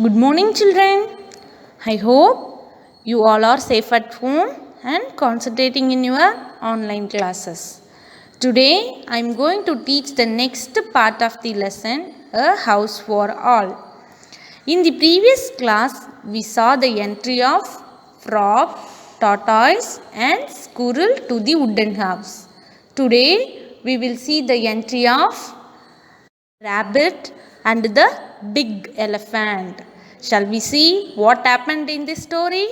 Good morning, children. I hope you all are safe at home and concentrating in your online classes. Today, I am going to teach the next part of the lesson, A House for All. In the previous class, we saw the entry of frog, tortoise, and squirrel to the wooden house. Today, we will see the entry of rabbit and the big elephant. Shall we see what happened in this story?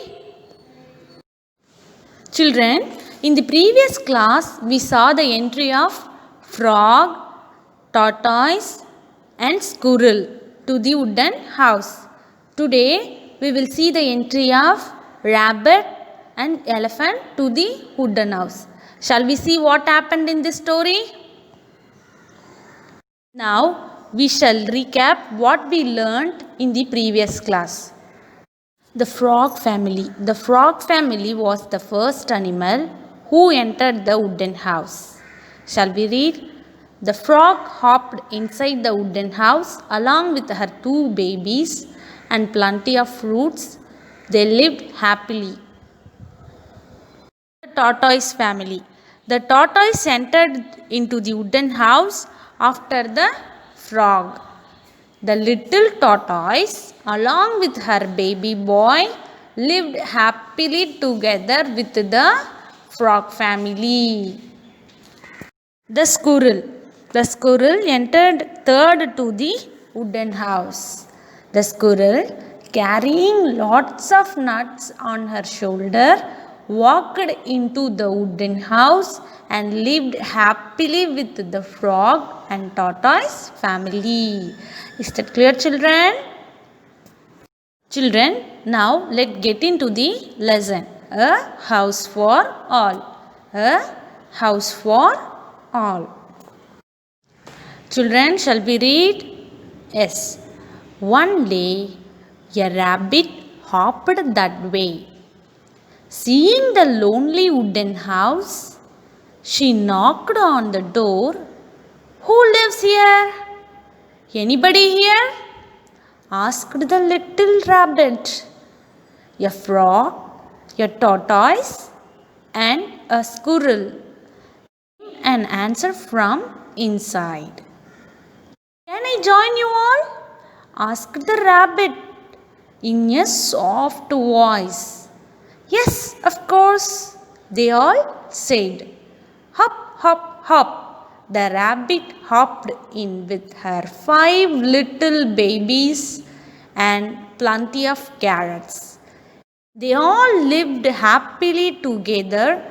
Children, in the previous class we saw the entry of frog, tortoise and squirrel to the wooden house. Today we will see the entry of rabbit and elephant to the wooden house. Shall we see what happened in this story? Now we shall recap what we learnt in the previous class. The frog family. The frog family was the first animal who entered the wooden house. Shall we read? The frog hopped inside the wooden house along with her two babies and plenty of fruits. They lived happily. The tortoise family. The tortoise entered into the wooden house after the frog. The little tortoise, along with her baby boy, lived happily together with the frog family. The squirrel. The squirrel entered third to the wooden house. The squirrel, carrying lots of nuts on her shoulder, walked into the wooden house and lived happily with the frog and tortoise family. Is that clear, children? Children, now let's get into the lesson. A house for all. A house for all. Children, shall we read? Yes. One day, a rabbit hopped that way. Seeing the lonely wooden house, she knocked on the door. Who lives here? Anybody here? Asked the little rabbit. A frog, a tortoise, and a squirrel. An answer from inside. Can I join you all? Asked the rabbit in a soft voice. Yes, of course, they all said. Hop, hop, hop. The rabbit hopped in with her 5 little babies and plenty of carrots. They all lived happily together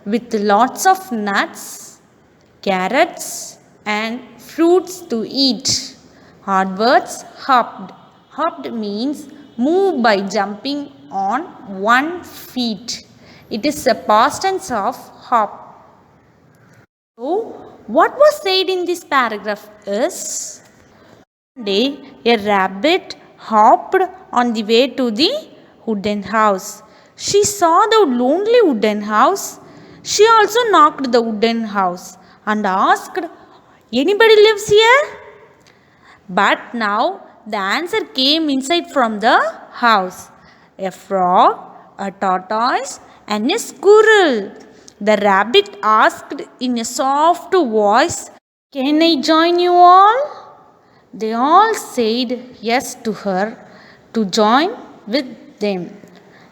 with lots of nuts, carrots, and fruits to eat. Hard words, hopped. Hopped means move by jumping on one feet. It is a past tense of hop. So, what was said in this paragraph is, one day a rabbit hopped on the way to the wooden house. She saw the lonely wooden house. She also knocked the wooden house and asked, anybody lives here? But now the answer came inside from the house. A frog, a tortoise, and a squirrel. The rabbit asked in a soft voice, can I join you all? They all said yes to her to join with them.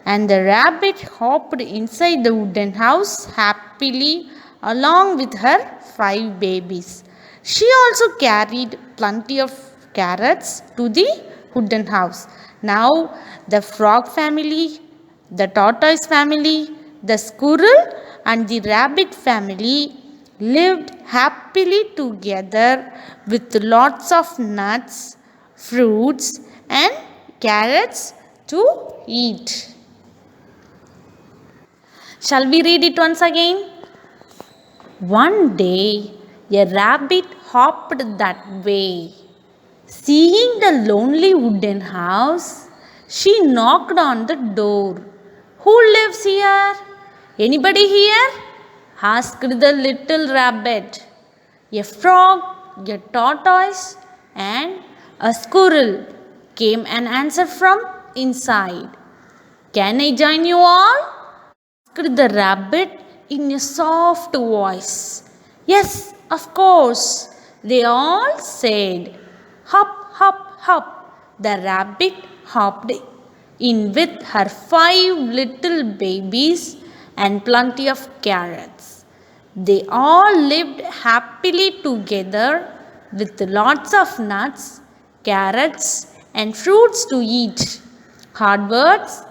And the rabbit hopped inside the wooden house happily along with her 5 babies. She also carried plenty of carrots to the wooden house. Now the frog family, the tortoise family, the squirrel and the rabbit family lived happily together with lots of nuts, fruits and carrots to eat. Shall we read it once again? One day a rabbit hopped that way. Seeing the lonely wooden house, she knocked on the door. Who lives here? Anybody here? Asked the little rabbit. A frog, a tortoise, and a squirrel. came an answer from inside. Can I join you all? Asked the rabbit in a soft voice. Yes, of course, they all said. Hop, hop, hop. The rabbit hopped in with her 5 little babies and plenty of carrots. They all lived happily together with lots of nuts, carrots, and fruits to eat. Hard words.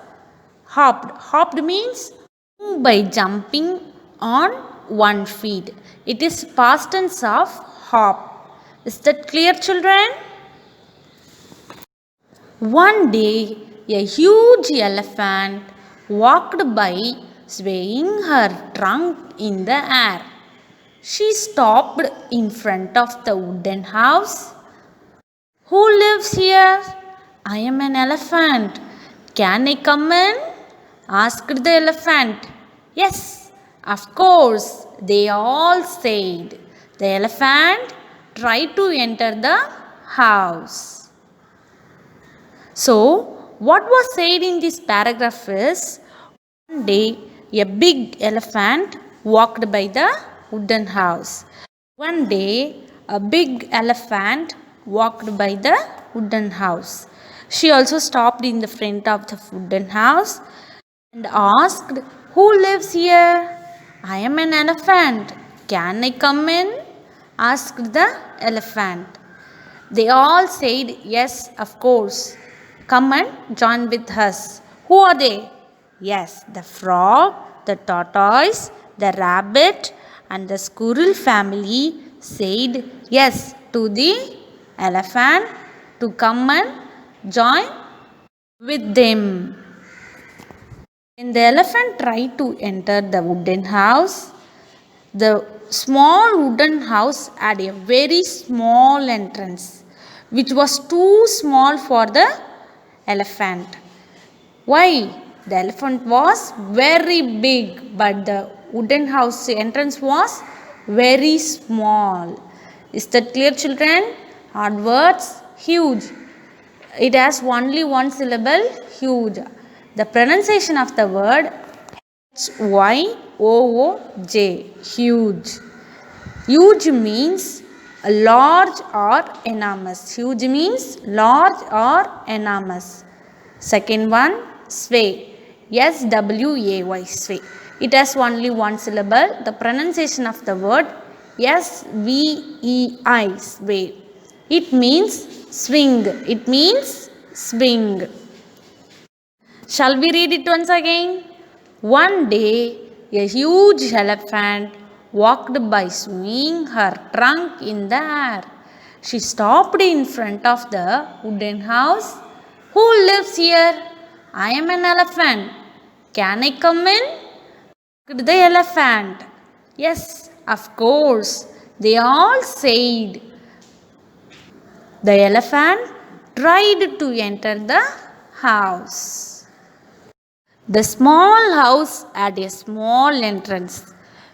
Hopped. Hopped means move by jumping on one feet. It is past tense of hop. Is that clear, children? One day, a huge elephant walked by swaying her trunk in the air. She stopped in front of the wooden house. Who lives here? I am an elephant. Can I come in? Asked the elephant. Yes, of course, they all said. The elephant tried to enter the house. So, what was said in this paragraph is, one day a big elephant walked by the wooden house. One day a big elephant walked by the wooden house. She also stopped in the front of the wooden house and asked, who lives here? I am an elephant. Can I come in? Asked the elephant. They all said, yes, of course. Come and join with us. Who are they? Yes, the frog, the tortoise, the rabbit, and the squirrel family said yes to the elephant to come and join with them. When the elephant tried to enter the wooden house, the small wooden house had a very small entrance, which was too small for the elephant. Why? The elephant was very big, but the wooden house entrance was very small. Is that clear, children? Hard words, huge. It has only one syllable, huge. The pronunciation of the word Hyoooj, huge. Huge means large or enormous. Huge means large or enormous. Second one, sway. SWAY, sway. It has only one syllable. The pronunciation of the word SVEI, sway. It means swing. It means swing. Shall we read it once again? One day, a huge elephant walked by swinging her trunk in the air. She stopped in front of the wooden house. Who lives here? I am an elephant. Can I come in? Asked the elephant. Yes, of course, they all said. The elephant tried to enter the house. The small house had a small entrance,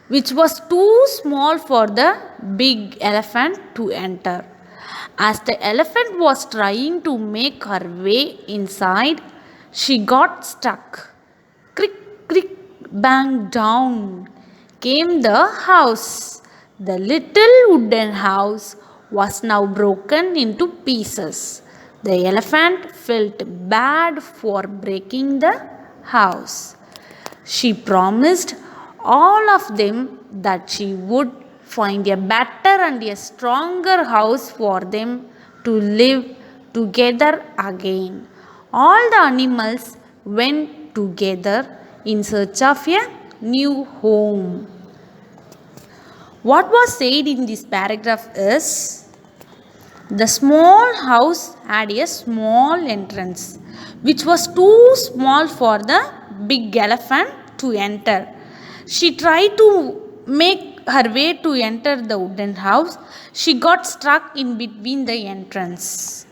which was too small for the big elephant to enter. As the elephant was trying to make her way inside, she got stuck. Crick, crick, bang, down came the house. The little wooden house was now broken into pieces. The elephant felt bad for breaking the house. She promised all of them that she would find a better and a stronger house for them to live together again. All the animals went together in search of a new home. What was said in this paragraph is, the small house had a small entrance, which was too small for the big elephant to enter. She tried to make her way to enter the wooden house. She got stuck in between the entrance.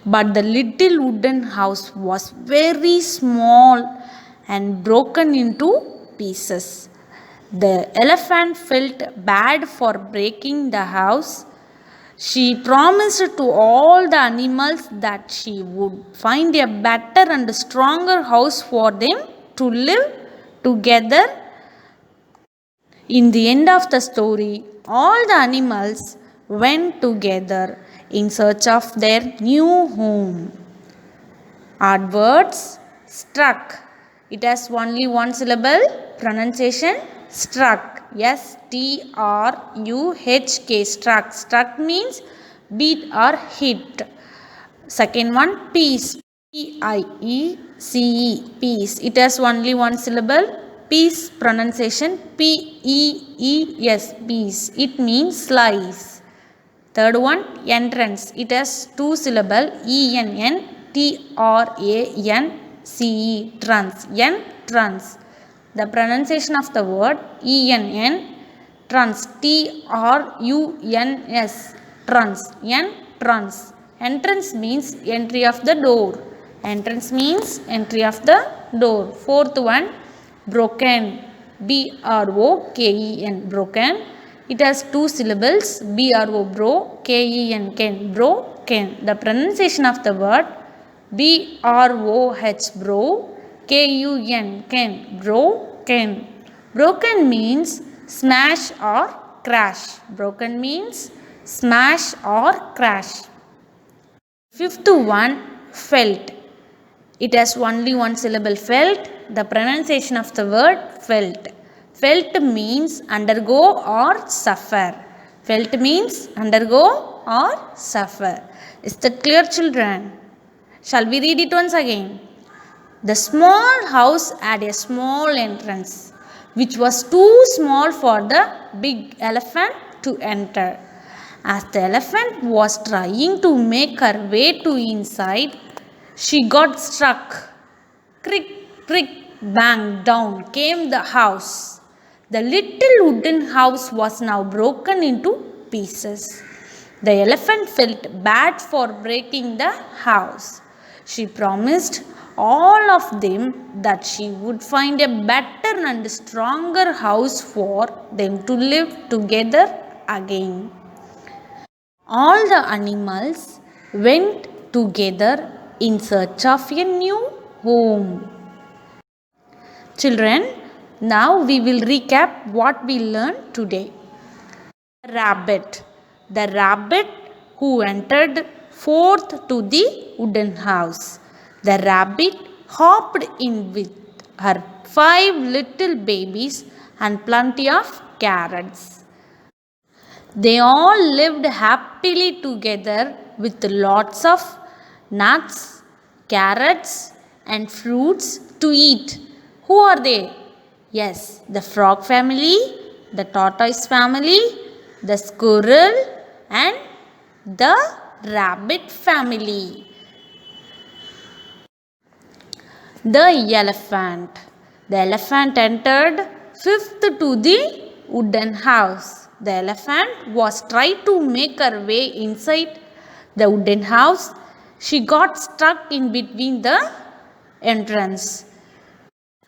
But the little wooden house was very small and broken into pieces. The elephant felt bad for breaking the house. She promised to all the animals that she would find a better and stronger house for them to live together. In the end of the story, all the animals went together in search of their new home. Adverbs struck. It has only one syllable. Pronunciation struck. S-T-R-U-H-K. Struck. Struck means beat or hit. Second one, peace. P-I-E-C-E. Peace. It has only one syllable. Peace pronunciation P-E-E-S. Peace. It means slice. Third one, entrance. It has two syllable. E-N-N-T-R-A-N-C-E. Trance. Entrance. The pronunciation of the word E-N-N. Trance. T-R-U-N-S. Trance. Entrance. Entrance means entry of the door. Entrance means entry of the door. Fourth one, broken. B-R-O-K-E-N. Broken. It has two syllables. B-R-O. Bro. K-E-N. Ken. Broken. The pronunciation of the word B-R-O-H. Bro. K-U-N. Ken. Broken. Broken means smash or crash. Broken means smash or crash. Fifth one, felt. It has only one syllable. Felt. The pronunciation of the word felt. Felt means undergo or suffer. Felt means undergo or suffer. Is that clear, children? Shall we read it once again? The small house had a small entrance, which was too small for the big elephant to enter. As the elephant was trying to make her way to inside, she got struck. Crick, crick, bang, down came the house. The little wooden house was now broken into pieces. The elephant felt bad for breaking the house. She promised all of them that she would find a better and stronger house for them to live together again. All the animals went together in search of a new home. Children, now we will recap what we learned today. Rabbit. The rabbit who entered forth to the wooden house. The rabbit hopped in with her 5 little babies and plenty of carrots. They all lived happily together with lots of nuts, carrots, and fruits to eat. Who are they? Yes, the frog family, the tortoise family, the squirrel, and the rabbit family. The elephant. The elephant entered fifth to the wooden house. The elephant was trying to make her way inside the wooden house. She got stuck in between the entrance.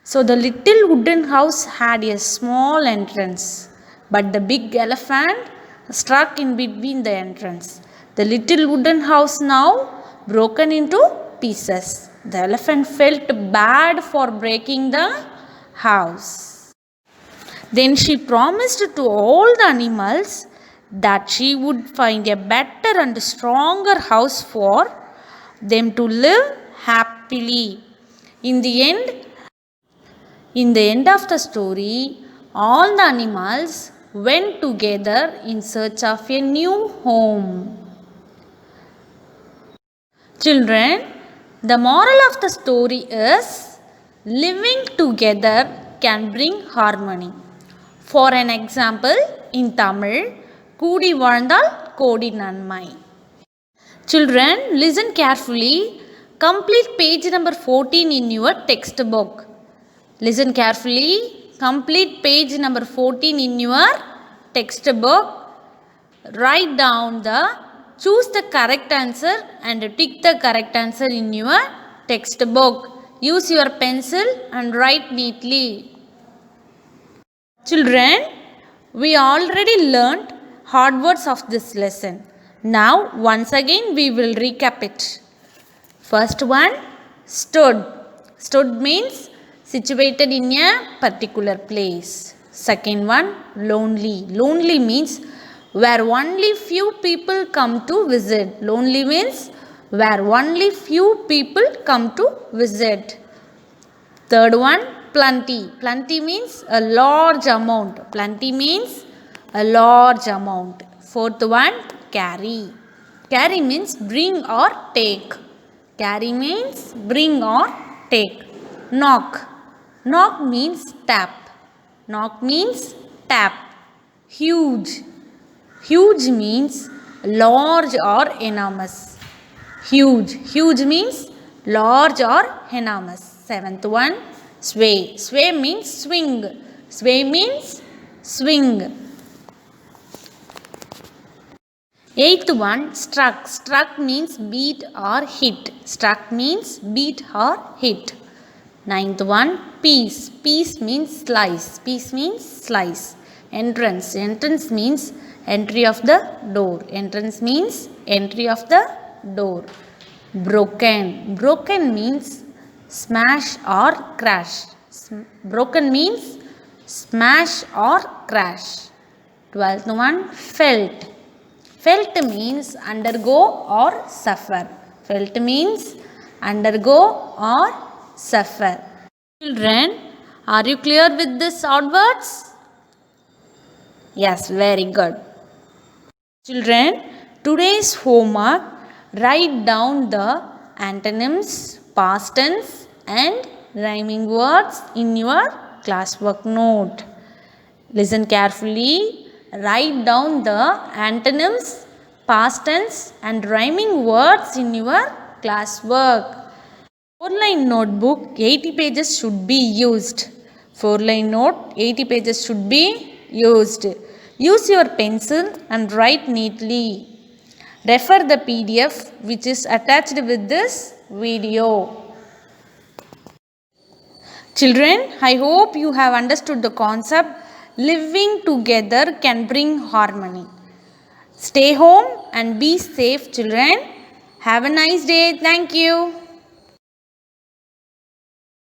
So the little wooden house had a small entrance, but the big elephant stuck in between the entrance. The little wooden house now broken into pieces. The elephant felt bad for breaking the house. Then she promised to all the animals that she would find a better and stronger house for them to live happily. In the end of the story, all the animals went together in search of a new home. Children, the moral of the story is living together can bring harmony. For an example, in Tamil, கூடி வாழ்ந்தால் கோடி நன்மை. Children, listen carefully. Complete page number 14 in your textbook. Listen carefully. Complete page number 14 in your textbook. Write down choose the correct answer and tick the correct answer in your textbook. Use your pencil and write neatly. Children, we already learnt hard words of this lesson. Now, once again, we will recap it. First one, stood. Stood means situated in a particular place. Second one, lonely. Lonely means where only few people come to visit. Lonely means where only few people come to visit. Third one, plenty. Plenty means a large amount. Plenty means a large amount. Fourth one, carry. Carry means bring or take. Carry means bring or take. Knock. Knock means tap. Knock means tap. Huge. Huge means large or enormous. Huge. Huge means large or enormous. Seventh one, sway. Sway means swing. Sway means swing. Eighth one, struck. Struck means beat or hit. Struck means beat or hit. Ninth one, piece. Piece means slice. Piece means slice. Entrance. Entrance means entry of the door. Entrance means entry of the door. Broken. Broken means smash or crash. Broken means smash or crash. 12th one, felt. Felt means undergo or suffer. Felt means undergo or suffer. Children, are you clear with these odd words? Yes, very good. Children, today's homework, write down the antonyms, past tense and rhyming words in your classwork note. Listen carefully. Write down the antonyms, past tense and rhyming words in your classwork. 4-line notebook, 80 pages should be used. 4-line note, 80 pages should be used. Use your pencil and write neatly. Refer the PDF which is attached with this video. Children, I hope you have understood the concept. Living together can bring harmony. Stay home and be safe, children. Have a nice day. Thank you.